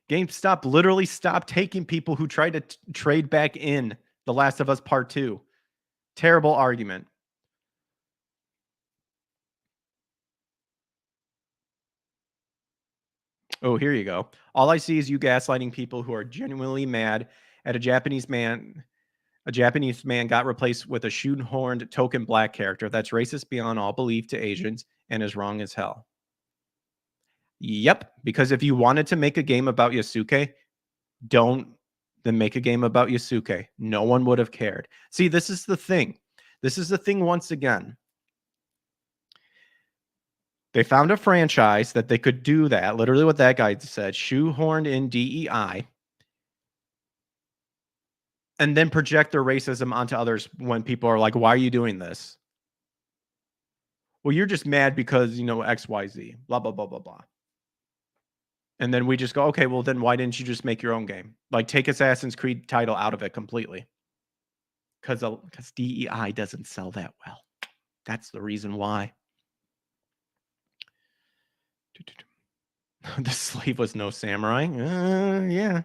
GameStop literally stopped taking people who tried to trade back in The Last of Us Part 2. Terrible argument. Oh, here you go. All I see is you gaslighting people who are genuinely mad at a Japanese man. A Japanese man got replaced with a shoehorned token black character that's racist beyond all belief to Asians and is wrong as hell. Yep, because if you wanted to make a game about Yasuke, don't then make a game about Yasuke. No one would have cared. See, this is the thing. This is the thing once again. They found a franchise that they could do that. Literally what that guy said, shoehorned in DEI, and then project their racism onto others when people are like, why are you doing this? Well, you're just mad because, XYZ, blah, blah, blah, blah, blah. And then we just go, okay, well, then why didn't you just make your own game? Like, take Assassin's Creed title out of it completely. Because DEI doesn't sell that well. That's the reason why. The slave was no samurai. Yeah.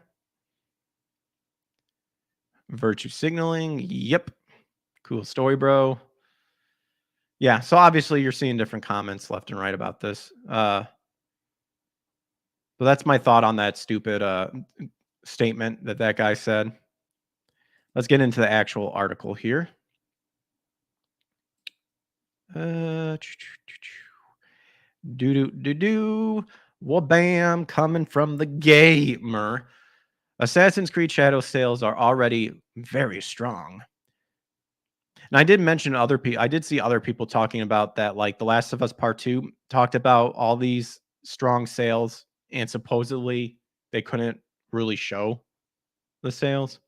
Virtue signaling. Yep. Cool story, bro. Yeah. So obviously you're seeing different comments left and right about this. But that's my thought on that stupid statement that guy said. Let's get into the actual article here. Wabam, coming from the gamer. Assassin's Creed Shadow sales are already very strong. And I did mention I did see other people talking about that, like The Last of Us Part 2 talked about all these strong sales, and supposedly they couldn't really show the sales.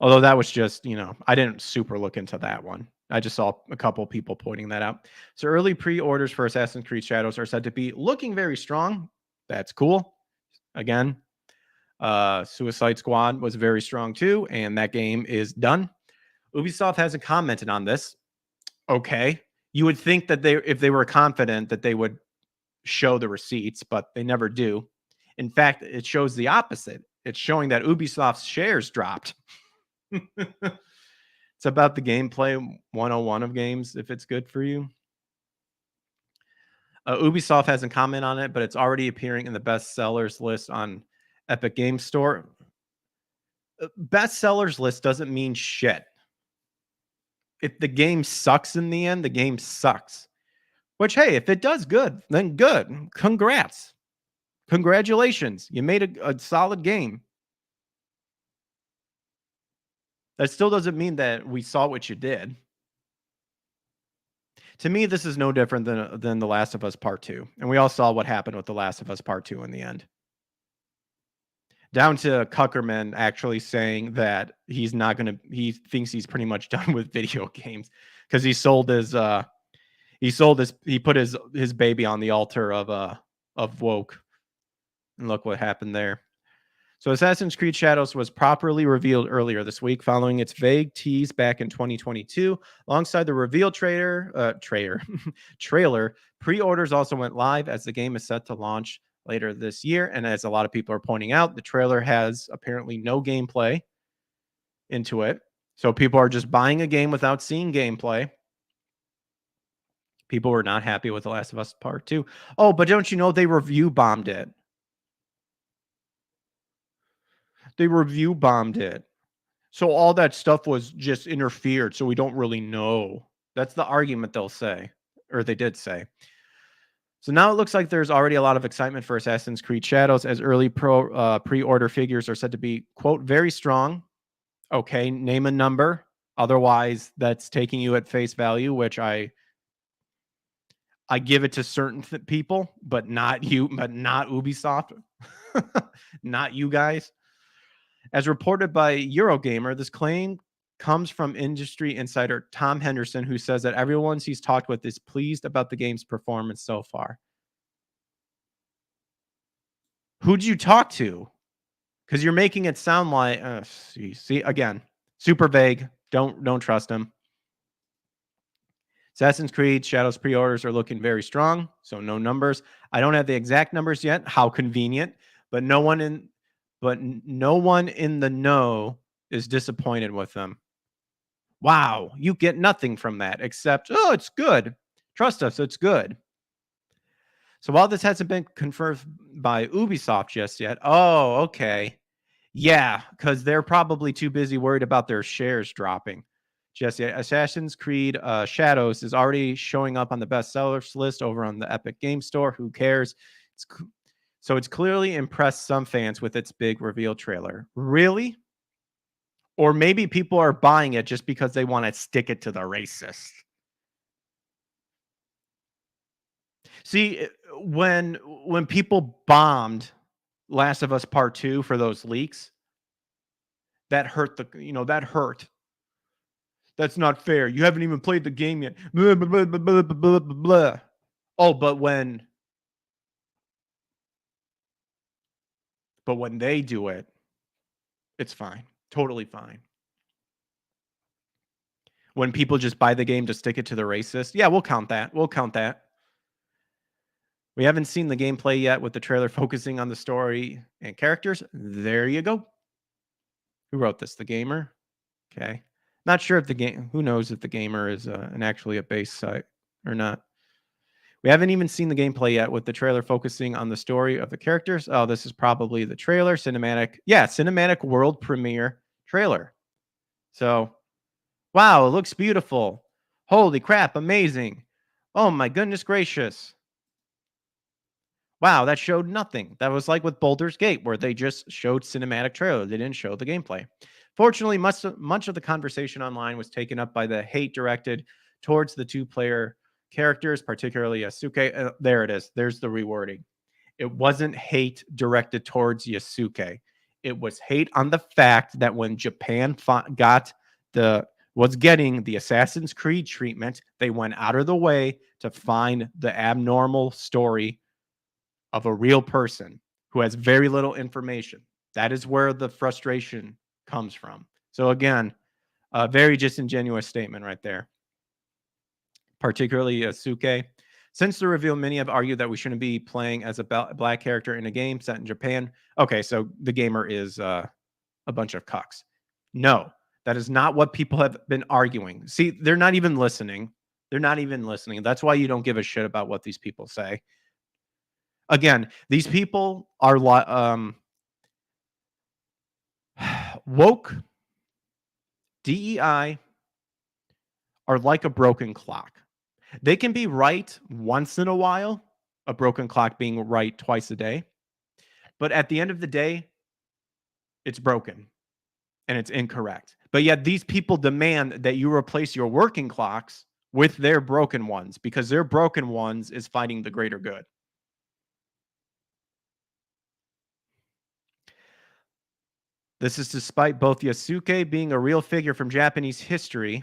Although that was just, I didn't super look into that one. I just saw a couple people pointing that out. So early pre-orders for Assassin's Creed Shadows are said to be looking very strong. That's cool. Again, Suicide Squad was very strong too, and that game is done. Ubisoft hasn't commented on this. Okay. You would think that if they were confident that they would show the receipts, but they never do. In fact, it shows the opposite. It's showing that Ubisoft's shares dropped. It's about the gameplay 101 of games, if it's good for you. Ubisoft hasn't commented on it, but it's already appearing in the best sellers list on Epic Games Store. Best sellers list doesn't mean shit. If the game sucks in the end, the game sucks. Which, hey, if it does good, then good. Congrats. Congratulations. You made a solid game. That still doesn't mean that we saw what you did. To me, this is no different than The Last of Us Part 2. And we all saw what happened with The Last of Us Part 2 in the end. Down to Kuckerman actually saying that he thinks he's pretty much done with video games because he put his baby on the altar of woke. And look what happened there. So Assassin's Creed Shadows was properly revealed earlier this week following its vague tease back in 2022. Alongside the reveal trailer, pre-orders also went live as the game is set to launch later this year. And as a lot of people are pointing out, the trailer has apparently no gameplay into it. So people are just buying a game without seeing gameplay. People were not happy with The Last of Us Part 2. Oh, but don't you know they review bombed it? So all that stuff was just interfered, so we don't really know. That's the argument they'll say, or they did say. So now it looks like there's already a lot of excitement for Assassin's Creed Shadows, as early pre-order figures are said to be, quote, very strong. Okay, name a number. Otherwise, that's taking you at face value, which I give it to certain people, but not you, but not Ubisoft, not you guys. As reported by Eurogamer, this claim comes from industry insider Tom Henderson, who says that everyone he's talked with is pleased about the game's performance so far. Who'd you talk to? Because you're making it sound like, see again, super vague. Don't trust him. Assassin's Creed Shadows pre-orders are looking very strong, so no numbers. I don't have the exact numbers yet. How convenient, but no one in the know is disappointed with them. Wow, you get nothing from that except, oh, it's good. Trust us, it's good. So while this hasn't been confirmed by Ubisoft just yet, oh, okay. Yeah, because they're probably too busy worried about their shares dropping. Just yet, Assassin's Creed Shadows is already showing up on the bestsellers list over on the Epic Game Store. Who cares? So it's clearly impressed some fans with its big reveal trailer. Really? Or maybe people are buying it just because they want to stick it to the racist. See, when people bombed Last of Us Part 2 for those leaks, that hurt that hurt. That's not fair. You haven't even played the game yet. Blah, blah, blah, blah, blah, blah, blah. Oh, but when they do it, it's fine. Totally fine. When people just buy the game to stick it to the racist, yeah, we'll count that. We haven't seen the gameplay yet with the trailer focusing on the story and characters. There you go. Who wrote this? The Gamer? Okay. Not sure if the game, who knows if the Gamer is actually a base site or not. We haven't even seen the gameplay yet with the trailer focusing on the story of the characters. Oh, this is probably the trailer, cinematic. Yeah, cinematic world premiere trailer. So, wow, it looks beautiful. Holy crap, amazing. Oh my goodness gracious. Wow, that showed nothing. That was like with Baldur's Gate, where they just showed cinematic trailer. They didn't show the gameplay. Fortunately, much of the conversation online was taken up by the hate directed towards the two-player characters, particularly Yasuke. There it is. There's the rewording. It wasn't hate directed towards Yasuke. It was hate on the fact that when Japan was getting the Assassin's Creed treatment, they went out of the way to find the abnormal story of a real person who has very little information. That is where the frustration comes from. So again, a very disingenuous statement right there. Particularly Yasuke. Since the reveal, many have argued that we shouldn't be playing as a black character in a game set in Japan. Okay, so the Gamer is a bunch of cucks. No, that is not what people have been arguing. See, they're not even listening. That's why you don't give a shit about what these people say. Again, these people are woke. DEI are like a broken clock. They can be right once in a while, a broken clock being right twice a day. But at the end of the day, it's broken and it's incorrect. But yet these people demand that you replace your working clocks with their broken ones because their broken ones is fighting the greater good. This is despite both Yasuke being a real figure from Japanese history.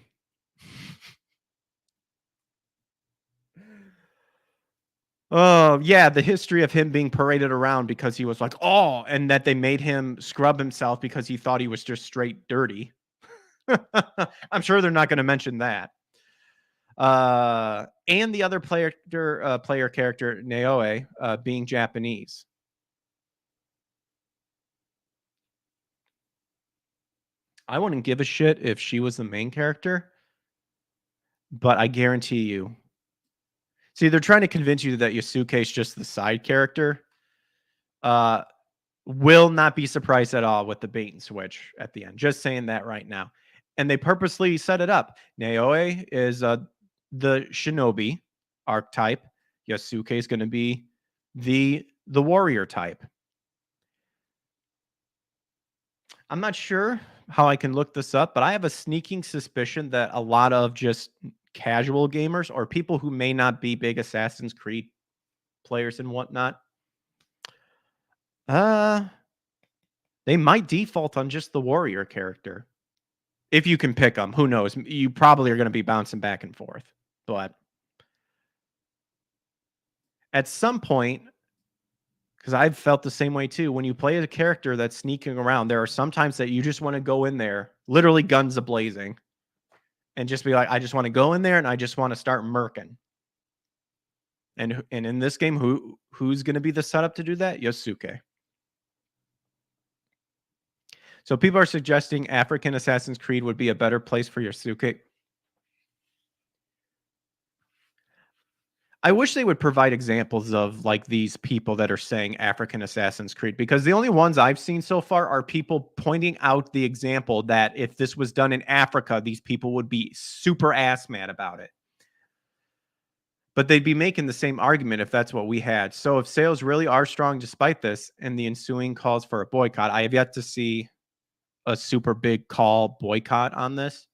Oh, yeah, the history of him being paraded around because he was like, oh, and that they made him scrub himself because he thought he was just straight dirty. I'm sure they're not going to mention that. And the other player character, Naoe, being Japanese. I wouldn't give a shit if she was the main character, but I guarantee you. See, they're trying to convince you that Yasuke is just the side character. Will not be surprised at all with the bait and switch at the end. Just saying that right now. And they purposely set it up. Naoe is the shinobi archetype. Yasuke is going to be the warrior type. I'm not sure how I can look this up, but I have a sneaking suspicion that a lot of just casual gamers or people who may not be big Assassin's Creed players and whatnot, they might default on just the warrior character. If you can pick them, who knows? You probably are going to be bouncing back and forth. But at some point, because I've felt the same way too, when you play a character that's sneaking around, there are some times that you just want to go in there, literally guns a-blazing, and just be like, I just want to go in there and I just want to start murking. And in this game, who's going to be the setup to do that? Yasuke. So people are suggesting African Assassin's Creed would be a better place for Yasuke. I wish they would provide examples of like these people that are saying African Assassin's Creed, because the only ones I've seen so far are people pointing out the example that if this was done in Africa, these people would be super ass mad about it. But they'd be making the same argument if that's what we had. So if sales really are strong despite this and the ensuing calls for a boycott, I have yet to see a super big call boycott on this.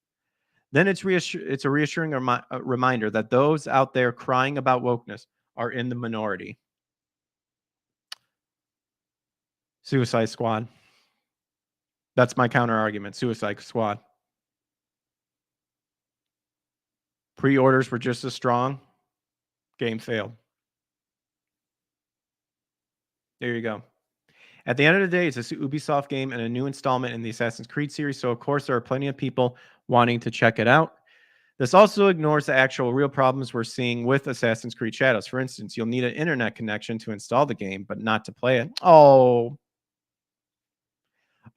Then it's a reassuring reminder that those out there crying about wokeness are in the minority. Suicide Squad. That's my counter argument. Suicide Squad. Pre-orders were just as strong. Game failed. There you go. At the end of the day, it's a Ubisoft game and a new installment in the Assassin's Creed series, so of course there are plenty of people wanting to check it out. This also ignores the actual real problems we're seeing with Assassin's Creed Shadows. For instance, you'll need an internet connection to install the game, but not to play it. Oh,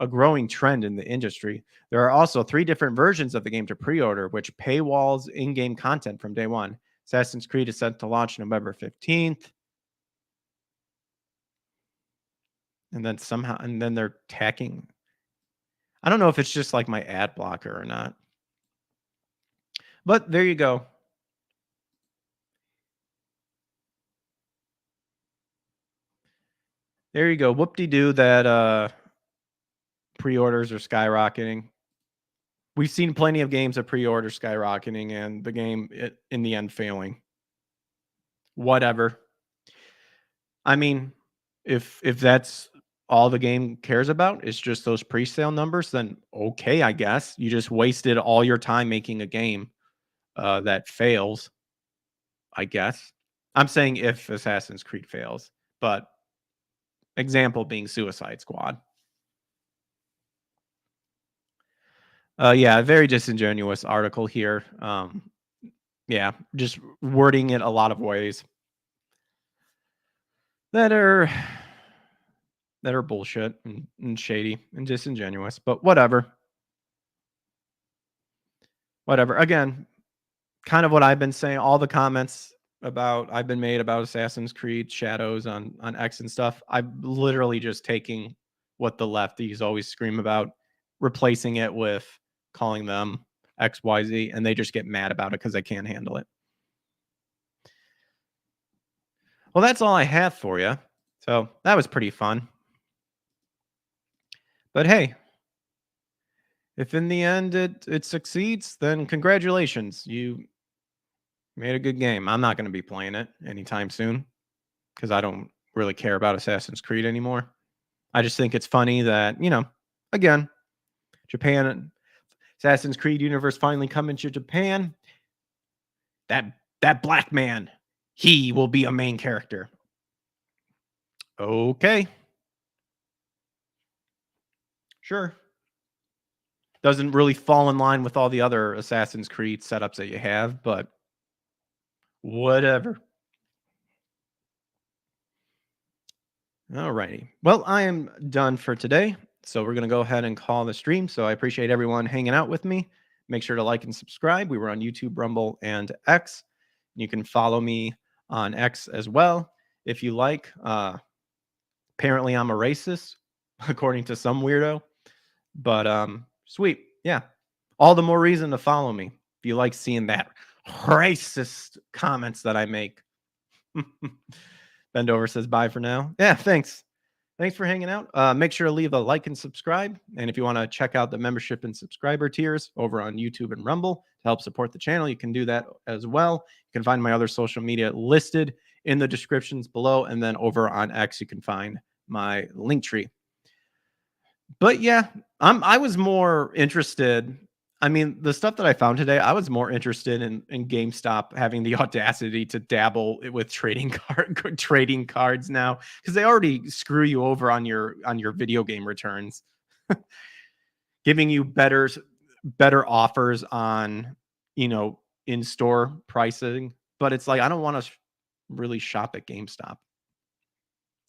a growing trend in the industry. There are also 3 different versions of the game to pre-order, which paywalls in-game content from day one. Assassin's Creed is set to launch November 15th. And then they're tacking. I don't know if it's just like my ad blocker or not. But there you go. There you go. Whoop-de-doo that pre-orders are skyrocketing. We've seen plenty of games of pre-order skyrocketing and the game in the end failing. Whatever. I mean, if that's all the game cares about is just those pre-sale numbers, then okay, I guess. You just wasted all your time making a game that fails, I guess. I'm saying if Assassin's Creed fails, but example being Suicide Squad. Yeah, very disingenuous article here. Yeah, just wording it a lot of ways that are bullshit and shady and disingenuous, but whatever. Whatever. Again, kind of what I've been saying, all the comments I've been made about Assassin's Creed Shadows on X and stuff. I'm literally just taking what the lefties always scream about, replacing it with calling them XYZ, and they just get mad about it because they can't handle it. Well, that's all I have for you. So that was pretty fun. But hey, if in the end it succeeds, then congratulations. You made a good game. I'm not going to be playing it anytime soon because I don't really care about Assassin's Creed anymore. I just think it's funny that, again, Japan, Assassin's Creed universe finally coming to Japan. That black man, he will be a main character. Okay. Sure. Doesn't really fall in line with all the other Assassin's Creed setups that you have, but whatever. Alrighty. Well, I am done for today. So we're going to go ahead and call the stream. So I appreciate everyone hanging out with me. Make sure to like and subscribe. We were on YouTube, Rumble, and X. You can follow me on X as well if you like. Apparently, I'm a racist. according to some weirdo. But sweet. Yeah. All the more reason to follow me if you like seeing that racist comments that I make. Bendover says bye for now. Yeah, thanks. Thanks for hanging out. Make sure to leave a like and subscribe. And if you want to check out the membership and subscriber tiers over on YouTube and Rumble to help support the channel, you can do that as well. You can find my other social media listed in the descriptions below. And then over on X, you can find my link tree. But yeah, I was more interested. I mean, the stuff that I found today, I was more interested in GameStop having the audacity to dabble with trading cards now, because they already screw you over on your video game returns, giving you better offers on, in-store pricing. But it's like, I don't want to really shop at GameStop.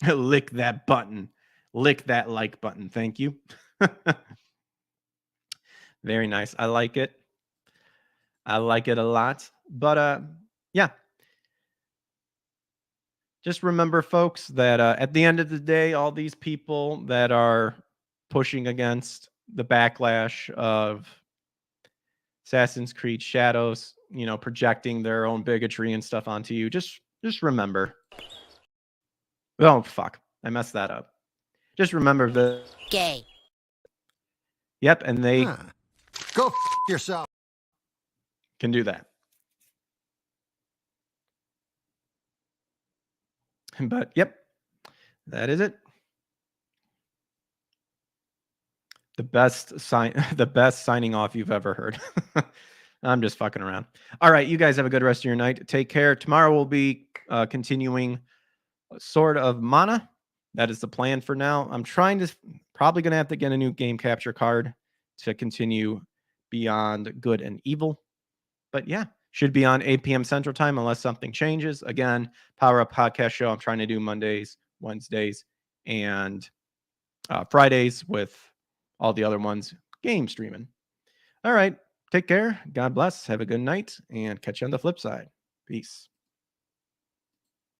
Lick that button. Lick that like button. Thank you. Very nice. I like it. I like it a lot. But yeah. Just remember, folks, that at the end of the day, all these people that are pushing against the backlash of Assassin's Creed Shadows, projecting their own bigotry and stuff onto you, just remember. Oh, fuck. I messed that up. Just remember the gay. Yep, and they go yourself. Can do that. But yep, that is it. The best signing off you've ever heard. I'm just fucking around. All right, you guys have a good rest of your night. Take care. Tomorrow we'll be continuing Sword of Mana. That is the plan for now. I'm probably going to have to get a new game capture card to continue Beyond Good and Evil. But yeah, should be on 8 p.m. Central Time unless something changes. Again, Power Up Podcast Show. I'm trying to do Mondays, Wednesdays, and Fridays with all the other ones game streaming. All right. Take care. God bless. Have a good night and catch you on the flip side. Peace.